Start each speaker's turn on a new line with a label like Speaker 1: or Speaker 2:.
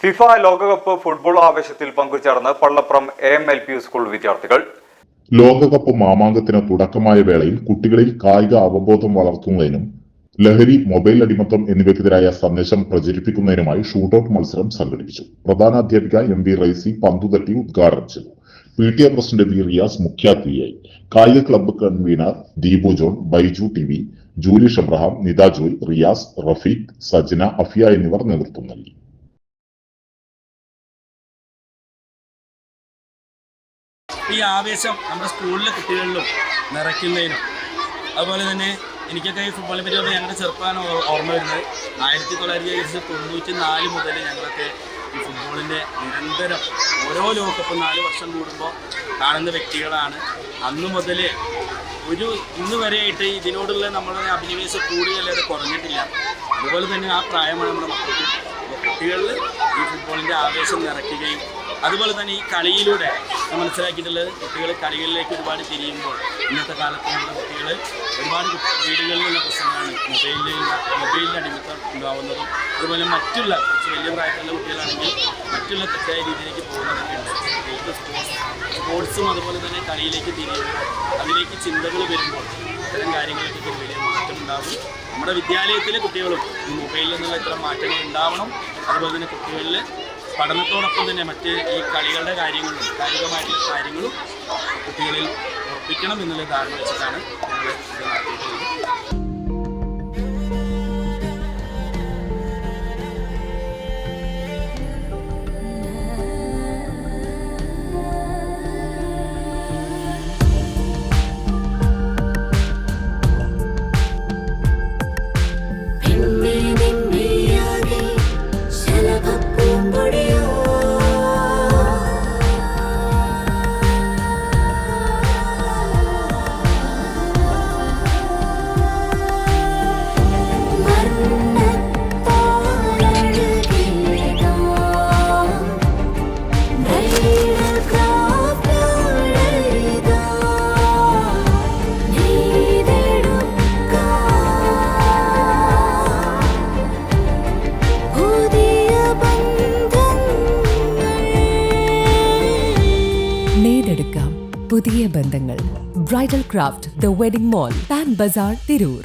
Speaker 1: FIFA ലോകകപ്പ് football ആവേശത്തിൽ പങ്കുചേർന്ന് Pallapram AMLP school വിദ്യാർത്ഥികൾ.
Speaker 2: ലോകകപ്പ് മാമാങ്കത്തിന് തുടക്കമായ വേളയിൽ കുട്ടികളിൽ കായിക അവബോധം വളർത്തുന്നതിനും ലഹരി, മൊബൈൽ അടിമത്തം എന്നിവയ്ക്കെതിരായ സന്ദേശം പ്രചരിപ്പിക്കുന്നതിനുമായി ഷൂട്ടൌട്ട് മത്സരം സംഘടിപ്പിച്ചു. പ്രധാനാധ്യാപിക MV റൈസി പന്തുതട്ടി ഉദ്ഘാടനം ചെയ്തു. PTA പ്രസിഡന്റ് V റിയാസ് മുഖ്യാതിഥിയായി. കായിക club convener Deepu John, Baiju TV, Julish Abraham, Nitha Joy, Riyas, Rafeeq, Sajna, Afiya എന്നിവർ നേതൃത്വം നൽകി.
Speaker 3: ഈ ആവേശം നമ്മുടെ സ്കൂളിലെ കുട്ടികളിലും നിറയ്ക്കുന്നതിനും അതുപോലെ തന്നെ എനിക്കൊക്കെ ഈ ഫുട്ബോളിനെ പറ്റി പറഞ്ഞാൽ ഞങ്ങളുടെ ചെറുപ്പമാണ് ഓർമ്മ വരുന്നത്. 1994 മുതൽ ഞങ്ങളൊക്കെ ഈ ഫുട്ബോളിൻ്റെ നിരന്തരം ഓരോ ലോകകപ്പ് 4 വർഷം കൂടുമ്പോൾ കാണുന്ന വ്യക്തികളാണ്. അന്നു മുതൽ ഇന്ന് വരെയായിട്ട് ഇതിനോടുള്ള നമ്മളുടെ അഭിനിവേശം കൂടുതലല്ലാതെ കുറഞ്ഞിട്ടില്ല. അതുപോലെ തന്നെ ആ പ്രായമാണ് നമ്മുടെ മക്കൾക്ക്. അപ്പോൾ കുട്ടികളിൽ ഈ ഫുട്ബോളിൻ്റെ ആവേശം നിറയ്ക്കുകയും അതുപോലെ തന്നെ ഈ കളിയിലൂടെ മനസ്സിലാക്കിയിട്ടുള്ളത് കുട്ടികൾ കളികളിലേക്ക് ഒരുപാട് തിരിയുമ്പോൾ ഇന്നത്തെ കാലത്ത് നമ്മുടെ കുട്ടികൾ ഒരുപാട് വീടുകളിലുള്ള പ്രശ്നങ്ങളാണ് മൊബൈലിൻ്റെ അടിമത്തം ഉണ്ടാവുന്നതും അതുപോലെ മറ്റുള്ള കുറച്ച് വലിയ പ്രായത്തിലുള്ള കുട്ടികളാണെങ്കിൽ മറ്റുള്ള തെറ്റായ രീതിയിലേക്ക് പോകുന്നതൊക്കെ ഉണ്ട്. സ്പോർട്സും അതുപോലെ തന്നെ കളിയിലേക്ക് തിരിയുമ്പോൾ അതിലേക്ക് ചിന്തകൾ വരുമ്പോൾ ഇത്തരം കാര്യങ്ങളിലേക്ക് ഒരു വലിയ മാറ്റം ഉണ്ടാകും. നമ്മുടെ വിദ്യാലയത്തിലെ കുട്ടികളും ഈ മൊബൈലിൽ നിന്നുള്ള ഇത്തരം മാറ്റങ്ങൾ ഉണ്ടാവണം. അതുപോലെ തന്നെ കുട്ടികളിൽ പഠനത്തോടൊപ്പം തന്നെ മറ്റ് ഈ കളികളുടെ കാര്യങ്ങളും കായികമായിട്ടുള്ള കാര്യങ്ങളും കുട്ടികളിൽ ഉറപ്പിക്കണം എന്നുള്ള ധാരണ വെച്ചിട്ടാണ് ഞങ്ങൾ ഇത് നടത്തിയിട്ടുള്ളത്.
Speaker 4: പുതിയ ബന്ധങ്ങൾ. Bridal craft, the wedding mall, Pan Bazaar, Tirur.